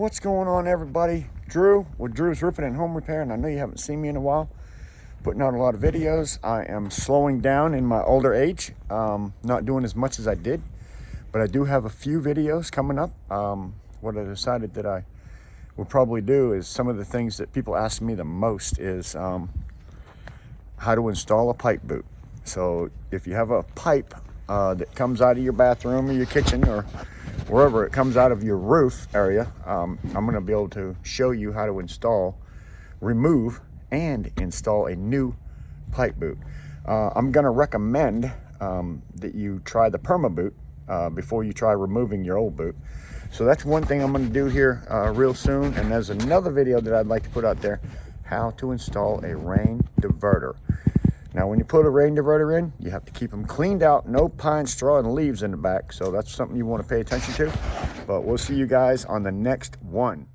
What's going on, everybody? Drew with Drew's Roofing and Home Repair, and I know you haven't seen me in a while, putting out a lot of videos. I am slowing down in my older age, not doing as much as I did, but I do have a few videos coming up. What I decided that I will probably do is some of the things that people ask me the most is how to install a pipe boot. So if you have a pipe that comes out of your bathroom or your kitchen or wherever it comes out of your roof area, I'm going to be able to show you how to install, remove, and install a new pipe boot. I'm going to recommend that you try the perma boot before you try removing your old boot. So that's one thing I'm going to do here real soon. And there's another video that I'd like to put out there, how to install a rain diverter. Now, when you put a rain diverter in, you have to keep them cleaned out, no pine straw and leaves in the back. So that's something you want to pay attention to. But we'll see you guys on the next one.